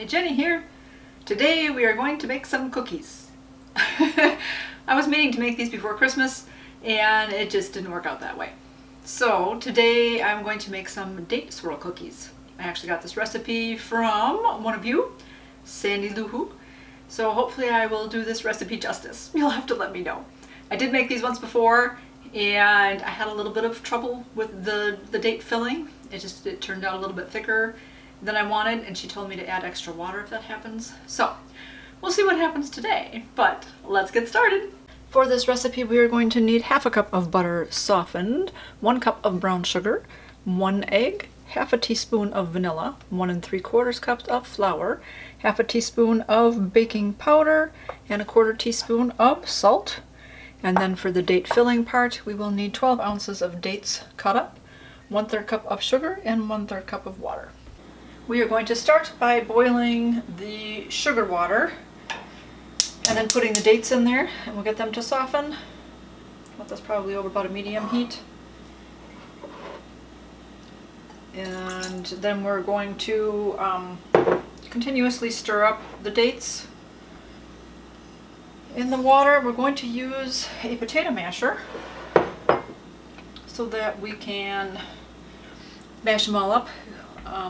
Hi, Jenny here. Today we are going to make some cookies. I was meaning to make these before Christmas and it just didn't work out that way. So today I'm going to make some date swirl cookies. I actually got this recipe from one of you, Sandy Luhu. So hopefully I will do this recipe justice. You'll have to let me know. I did make these once before and I had a little bit of trouble with the date filling. It turned out a little bit thicker than I wanted, and she told me to add extra water if that happens. So we'll see what happens today, but let's get started. For this recipe we are going to need half a cup of butter softened, 1 cup of brown sugar, 1 egg, half a teaspoon of vanilla, 1 3/4 cups of flour, half a teaspoon of baking powder, and 1/4 teaspoon of salt. And then for the date filling part, we will need 12 ounces of dates cut up, 1/3 cup of sugar, and 1/3 cup of water. We are going to start by boiling the sugar water and then putting the dates in there, and we'll get them to soften. Let this probably over about a medium heat. And then we're going to continuously stir up the dates in the water. We're going to use a potato masher so that we can mash them all up.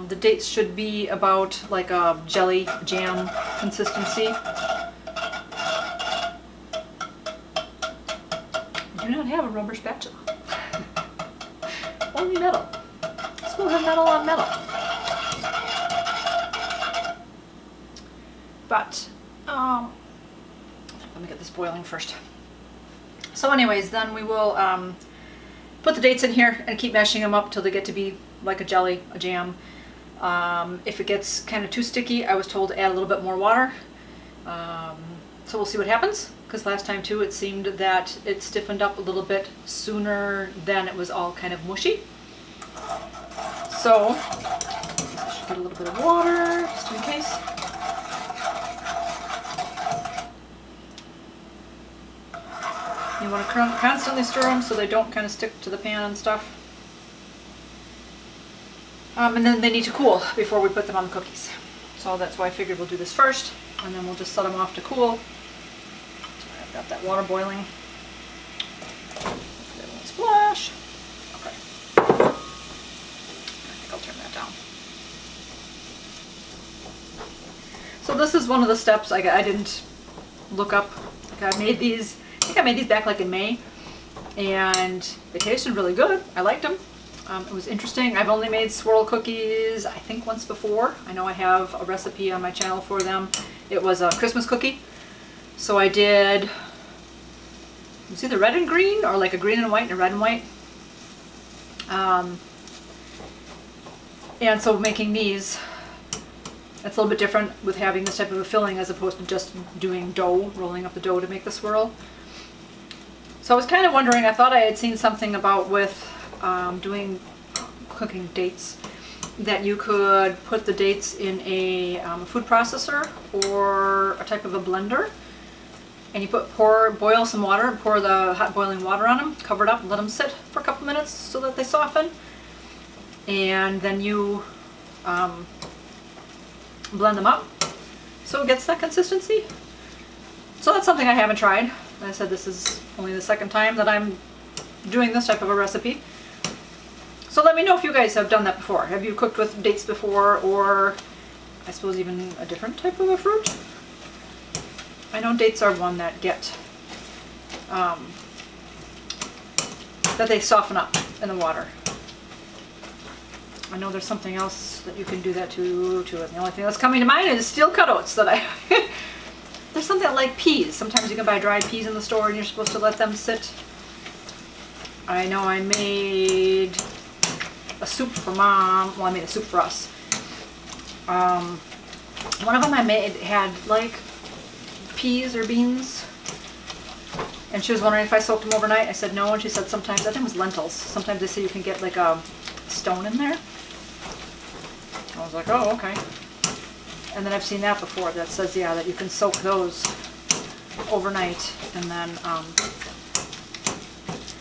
The dates should be about like a jelly jam consistency. I do not have a rubber spatula. Only metal. Let's go have metal on metal. But let me get this boiling first. So anyways, then we will put the dates in here and keep mashing them up till they get to be like a jelly, a jam. If it gets kind of too sticky, I was told to add a little bit more water. So we'll see what happens, because last time too it seemed that it stiffened up a little bit sooner than it was all kind of mushy. So I should get a little bit of water just in case. You want to constantly stir them so they don't kind of stick to the pan and stuff. And then they need to cool before we put them on the cookies. So that's why I figured we'll do this first, and then we'll just set them off to cool. I've got that water boiling. Give it a splash. Okay. I think I'll turn that down. So this is one of the steps I didn't look up. I made these. I think I made these back like in May, and they tasted really good. I liked them. It was interesting. I've only made swirl cookies I think once before. I know I have a recipe on my channel for them. It was a Christmas cookie. So I did, it was either red and green or like a green and white and a red and white. And so making these, it's a little bit different with having this type of a filling as opposed to just doing dough, rolling up the dough to make the swirl. So I was kind of wondering, I thought I had seen something about with doing cooking dates, that you could put the dates in a food processor or a type of a blender, and you boil some water and pour the hot boiling water on them, cover it up and let them sit for a couple minutes so that they soften, and then you blend them up so it gets that consistency. So that's something I haven't tried. Like I said, this is only the second time that I'm doing this type of a recipe. So let me know if you guys have done that before. Have you cooked with dates before, or I suppose even a different type of a fruit? I know dates are one that get, that they soften up in the water. I know there's something else that you can do that to, and the only thing that's coming to mind is steel cut oats that I... There's something like peas. Sometimes you can buy dried peas in the store and you're supposed to let them sit. I know I made a soup for Mom. Well, I made a soup for us. One of them I made had like peas or beans, and she was wondering if I soaked them overnight. I said no, and she said sometimes, I think it was lentils, sometimes they say you can get like a stone in there. I was like, oh, okay. And then I've seen that before that says, yeah, that you can soak those overnight, and then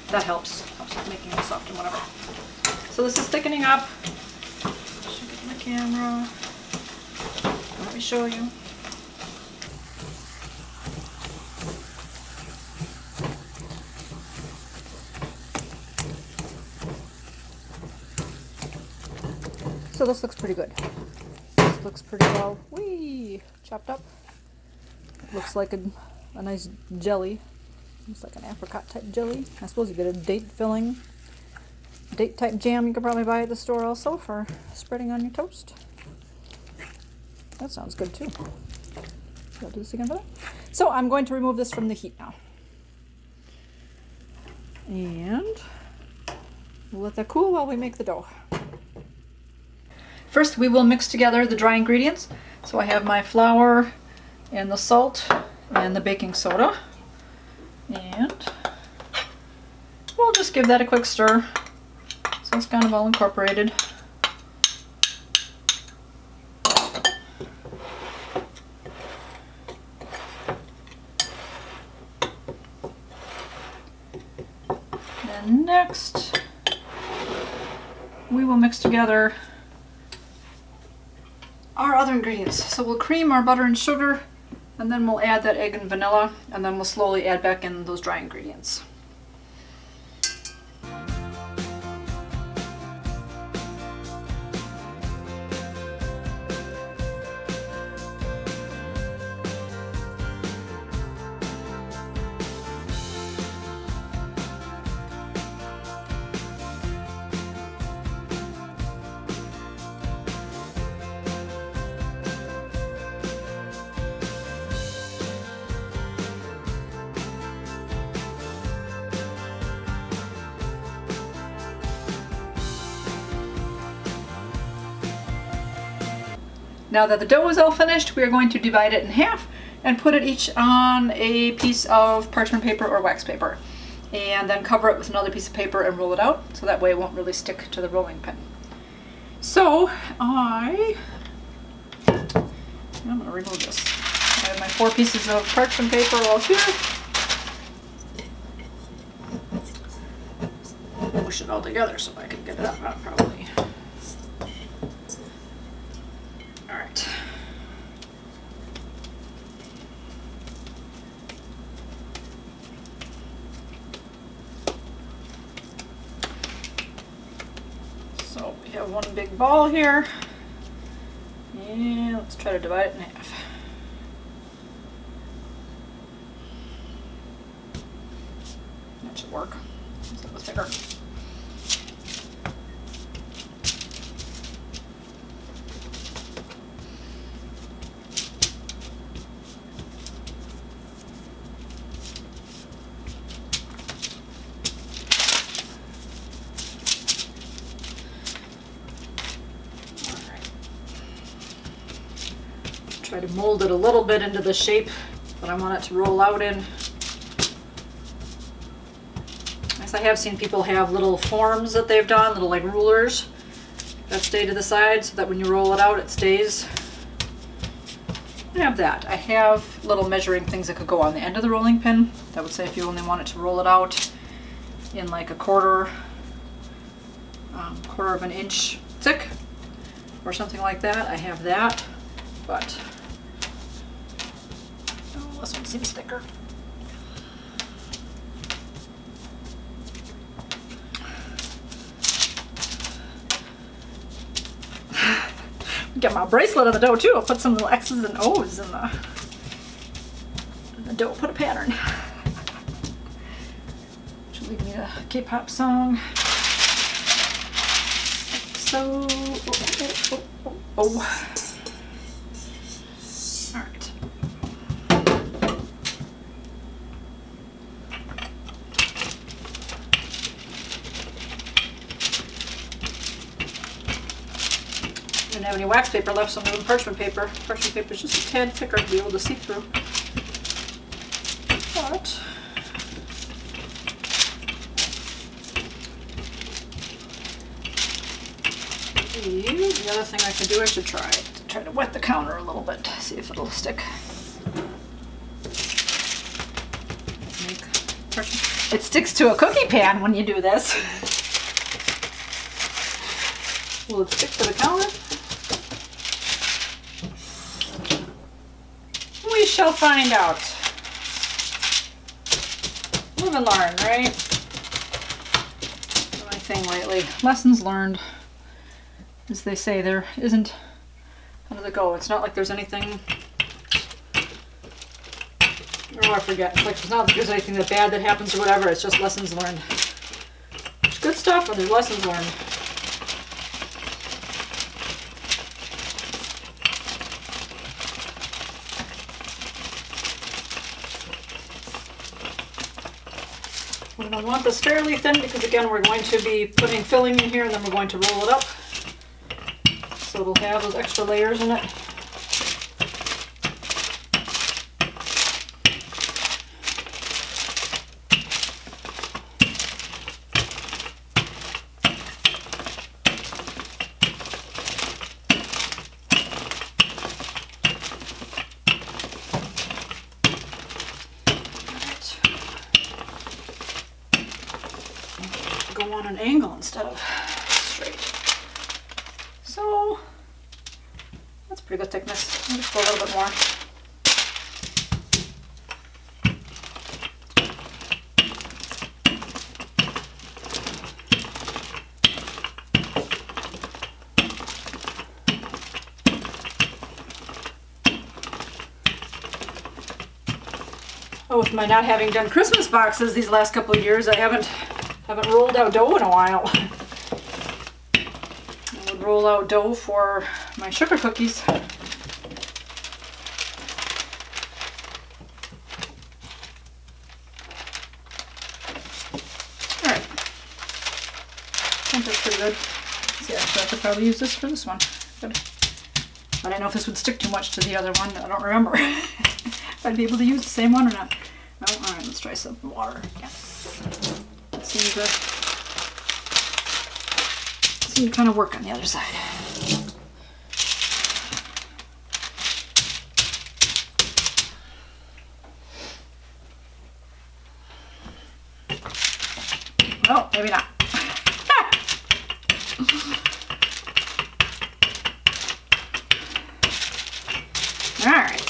that helps with making it soft and whatever. So this is thickening up. Should get my camera. Let me show you. So this looks pretty good. This looks pretty well chopped up. It looks like a nice jelly. Looks like an apricot type jelly. I suppose you get a date filling, date type jam you could probably buy at the store also for spreading on your toast. That sounds good too. I'll do this again for that. So I'm going to remove this from the heat now. And we'll let that cool while we make the dough. First we will mix together the dry ingredients. So I have my flour and the salt and the baking soda. And we'll just give that a quick stir so it's kind of all incorporated. Then next we will mix together our other ingredients. So we'll cream our butter and sugar, and then we'll add that egg and vanilla, and then we'll slowly add back in those dry ingredients. Now that the dough is all finished, we are going to divide it in half and put it each on a piece of parchment paper or wax paper. And then cover it with another piece of paper and roll it out, so that way it won't really stick to the rolling pin. So I'm going to remove this. I have my 4 pieces of parchment paper all here. Push it all together so I can get it out probably. Alright. So we have one big ball here, and let's try to divide it in half. That should work. So it was bigger. Try to mold it a little bit into the shape that I want it to roll out in. As I have seen people have little forms that they've done, little like rulers that stay to the side so that when you roll it out it stays. I have that. I have little measuring things that could go on the end of the rolling pin. That would say if you only wanted to roll it out in like a quarter of an inch thick or something like that. I have that, but this one seems thicker. Get my bracelet of the dough too. I'll put some little X's and O's in the dough. Put a pattern. Which will lead me to a K-pop song. So, oh. All right. Didn't have any wax paper left, so I'm doing parchment paper. Parchment paper is just a tad thicker to be able to see through. But the other thing I could do, I should try to wet the counter a little bit, see if it'll stick. It sticks to a cookie pan when you do this. Will it stick to the counter? shall find out. Live and learn, right? That's my thing lately. Lessons learned. As they say, there isn't, how does it go? It's not like there's anything, oh, I forget. It's like it's not like there's anything that bad that happens or whatever. It's just lessons learned. There's good stuff, but there's lessons learned. And I want this fairly thin because again we're going to be putting filling in here and then we're going to roll it up. So it'll have those extra layers in it. Go on an angle instead of straight. So that's pretty good thickness. I'll just go a little bit more. Oh, with my not having done Christmas boxes these last couple of years, I haven't rolled out dough in a while. I would roll out dough for my sugar cookies. Alright. I think that's pretty good. See, actually I could probably use this for this one. Good. I don't know if this would stick too much to the other one. I don't remember if I'd be able to use the same one or not. Oh, alright, let's try some water again. Seem to kind of work on the other side. Oh, maybe not. All right.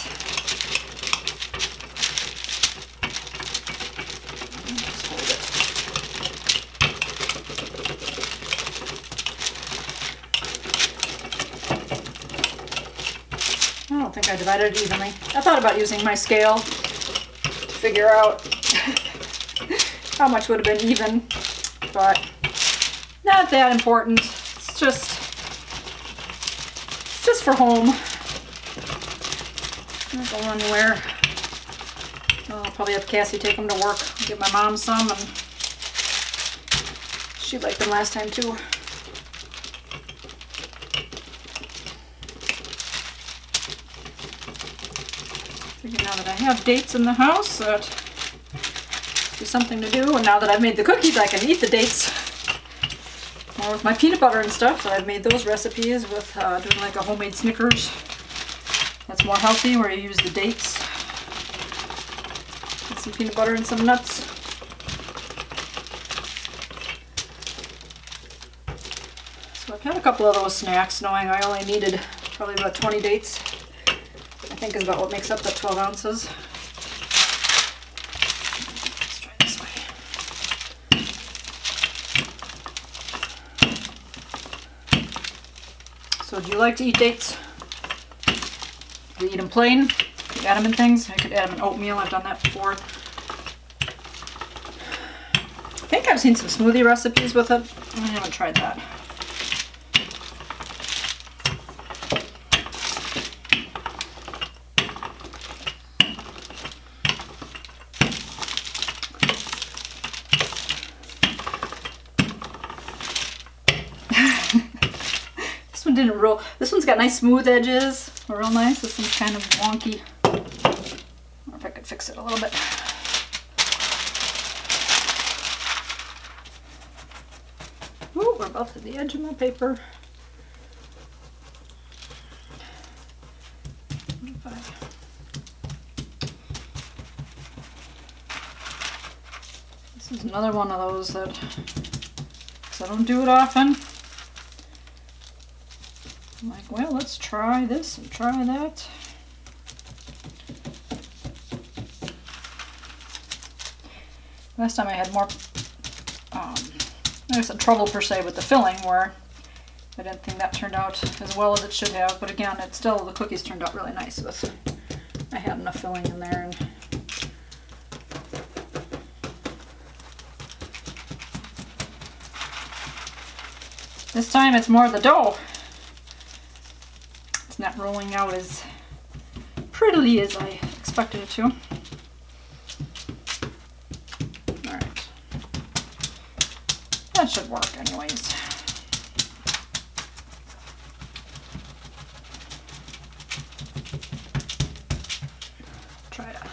I don't think I divided it evenly. I thought about using my scale to figure out how much would have been even, but not that important. It's just for home. Not going anywhere. I'll probably have Cassie take them to work. Give my mom some, and she liked them last time too. Now that I have dates in the house, that be something to do. And now that I've made the cookies, I can eat the dates. Or with my peanut butter and stuff, I've made those recipes with doing like a homemade Snickers. That's more healthy, where you use the dates and some peanut butter and some nuts. So I've had a couple of those snacks, knowing I only needed probably about 20 dates. I think is about what makes up the 12 ounces. Let's try this way. So do you like to eat dates? Do you eat them plain? You add them in things? I could add them in oatmeal. I've done that before. I think I've seen some smoothie recipes with it. I haven't tried that. This one didn't roll. This one's got nice smooth edges. Real nice. This one's kind of wonky. I wonder if I could fix it a little bit. Ooh, we're about to the edge of my paper. This is another one of those that, because I don't do it often. I'm like, well, let's try this and try that. Last time I had more, I said trouble per se with the filling, where I didn't think that turned out as well as it should have. But again, it's still, the cookies turned out really nice with, I had enough filling in there. And this time it's more the dough. It's not rolling out as prettily as I expected it to. Alright. That should work anyways. Try to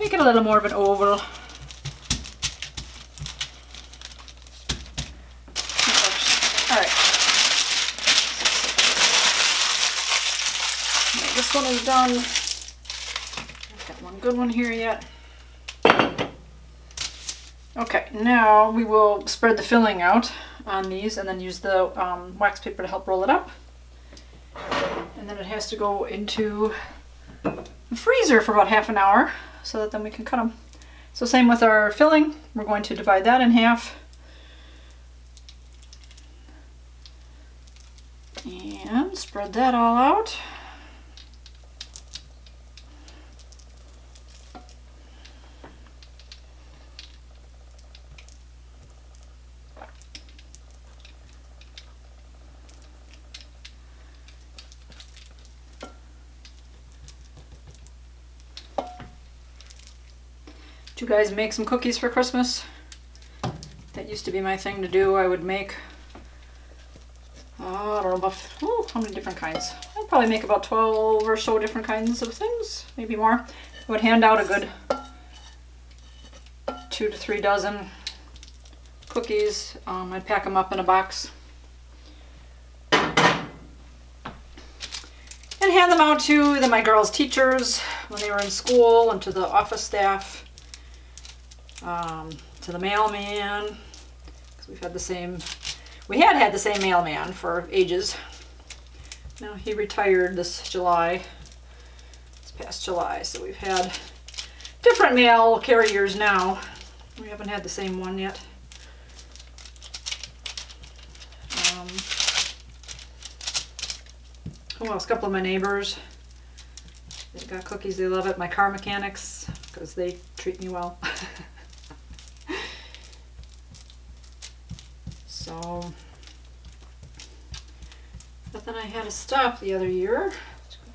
make it a little more of an oval. This one is done. I've got one good one here yet. Okay, now we will spread the filling out on these and then use the wax paper to help roll it up. And then it has to go into the freezer for about half an hour so that then we can cut them. So same with our filling. We're going to divide that in half. And spread that all out. Did you guys make some cookies for Christmas? That used to be my thing to do. I would make, I don't know about, how many different kinds? I'd probably make about 12 or so different kinds of things, maybe more. I would hand out a good 2 to 3 dozen cookies. I'd pack them up in a box and hand them out to my girls' teachers when they were in school, and to the office staff. To the mailman, because we've had the same, we had the same mailman for ages. Now he retired this past July, so we've had different mail carriers now. We haven't had the same one yet. Who else? A couple of my neighbors. They've got cookies, they love it. My car mechanics, because they treat me well. So, but then I had to stop the other year,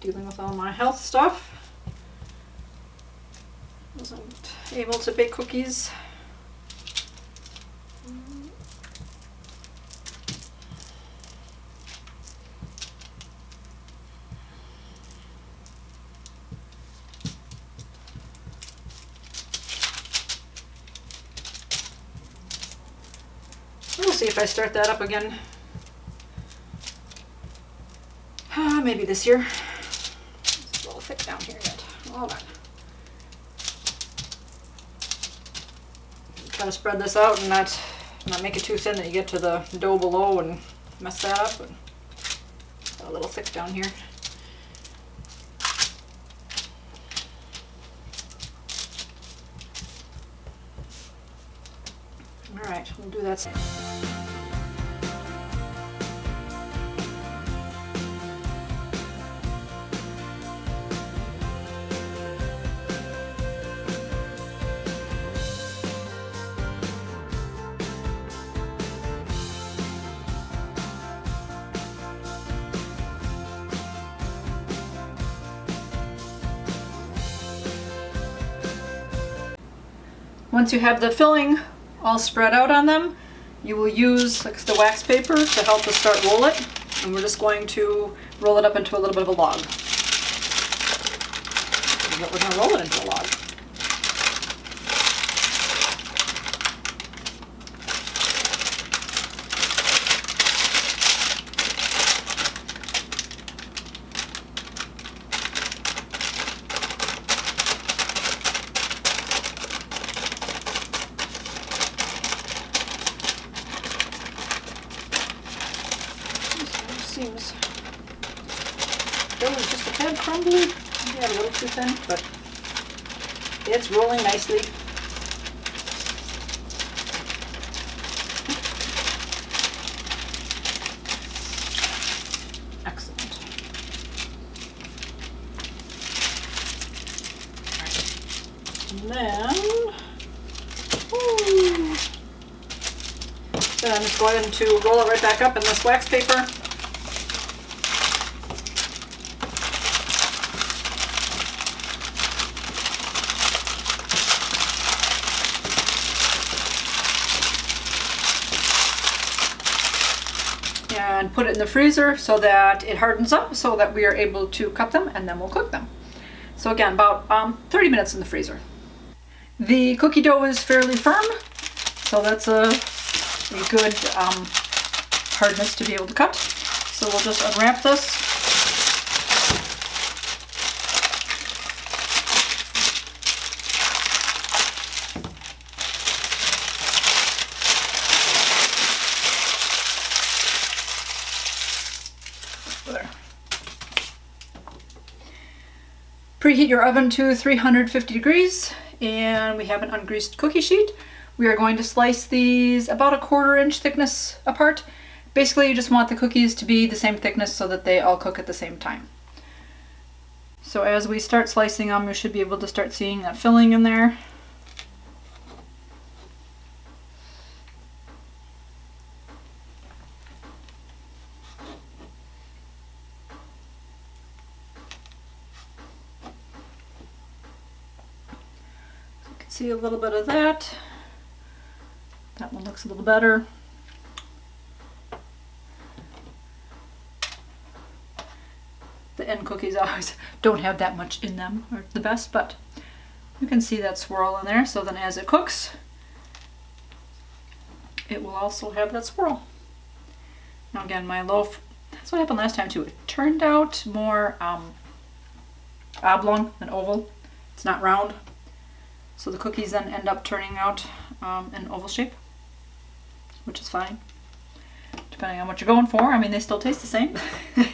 dealing with all my health stuff. Wasn't able to bake cookies. We'll see if I start that up again. Maybe this year. It's a little thick down here yet. Hold on. Try to spread this out and not make it too thin that you get to the dough below and mess that up. But it's a little thick down here. All right, we'll do that. Once you have the filling all spread out on them, you will use the wax paper to help us start roll it, and we're just going to roll it up into a little bit of a log. We're going to roll it into a log. Seems dough is just a tad crumbly. Maybe a little too thin, but it's rolling nicely. then, ooh, then I'm just going to roll it right back up in this wax paper. And put it in the freezer so that it hardens up so that we are able to cut them and then we'll cook them. So again, about 30 minutes in the freezer. The cookie dough is fairly firm, so that's a good hardness to be able to cut. So we'll just unwrap this. There. Preheat your oven to 350 degrees, and we have an ungreased cookie sheet. We are going to slice these about 1/4 inch thickness apart. Basically, you just want the cookies to be the same thickness so that they all cook at the same time. So as we start slicing them, you should be able to start seeing that filling in there. See a little bit of that. That one looks a little better. The end cookies always don't have that much in them, or the best, but you can see that swirl in there. So then as it cooks, it will also have that swirl. Now again, my loaf, that's what happened last time too. It turned out more oblong than oval. It's not round. So the cookies then end up turning out an oval shape, which is fine, depending on what you're going for. I mean, they still taste the same. But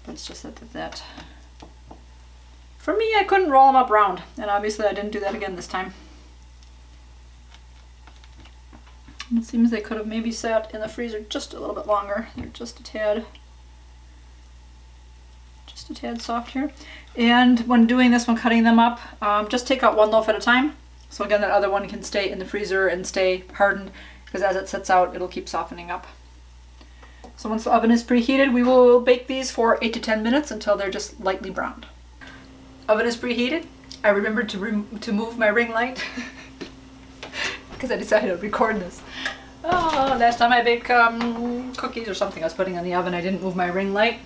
it's just that for me, I couldn't roll them up round, and obviously I didn't do that again this time. And it seems they could have maybe sat in the freezer just a little bit longer. They're just a tad soft here. And when doing this, when cutting them up, just take out one loaf at a time. So again, that other one can stay in the freezer and stay hardened, because as it sets out, it'll keep softening up. So once the oven is preheated, we will bake these for 8 to 10 minutes until they're just lightly browned. Oven is preheated. I remembered to move my ring light because I decided to record this. Oh, last time I baked cookies or something I was putting in the oven, I didn't move my ring light.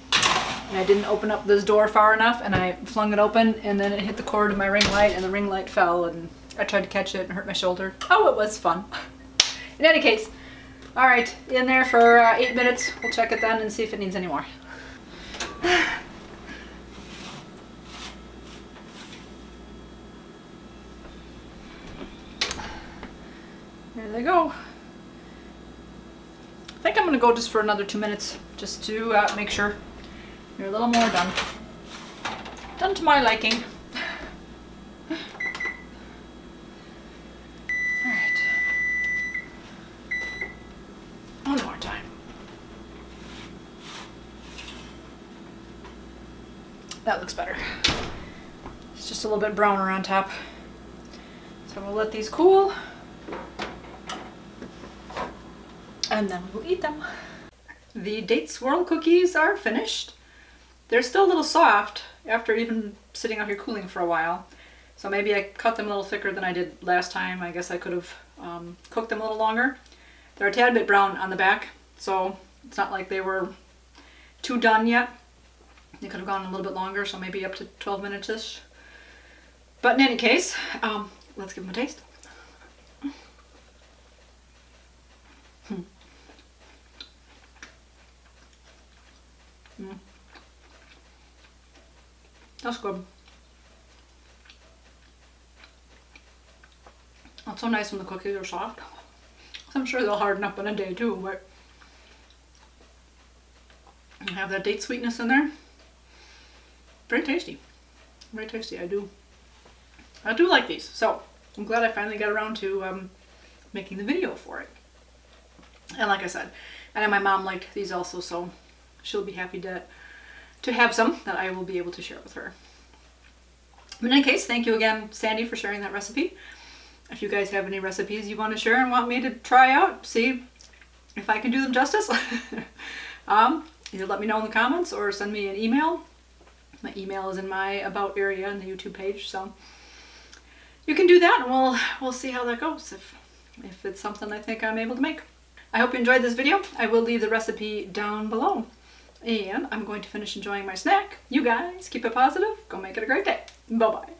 And I didn't open up this door far enough, and I flung it open, and then it hit the cord of my ring light, and the ring light fell, and I tried to catch it and hurt my shoulder. Oh, it was fun. In any case, all right, in there for 8 minutes. We'll check it then and see if it needs any more. There they go. I think I'm gonna go just for another 2 minutes, just to make sure they're a little more done. Done to my liking. Alright. One more time. That looks better. It's just a little bit browner on top. So we'll let these cool. And then we'll eat them. The date swirl cookies are finished. They're still a little soft after even sitting out here cooling for a while. So maybe I cut them a little thicker than I did last time. I guess I could have cooked them a little longer. They're a tad bit brown on the back, so it's not like they were too done yet. They could have gone a little bit longer, so maybe up to 12 minutes-ish. But in any case, let's give them a taste. That's good. It's so nice when the cookies are soft. I'm sure they'll harden up in a day too, but you have that date sweetness in there. Very tasty. Very tasty. I do like these. So I'm glad I finally got around to making the video for it. And like I said, I know my mom liked these also, so she'll be happy to have some that I will be able to share with her. In any case, thank you again, Sandy, for sharing that recipe. If you guys have any recipes you want to share and want me to try out, see if I can do them justice, either let me know in the comments or send me an email. My email is in my About area on the YouTube page, so you can do that, and we'll see how that goes, if it's something I think I'm able to make. I hope you enjoyed this video. I will leave the recipe down below. And I'm going to finish enjoying my snack. You guys keep it positive. Go make it a great day. Bye-bye.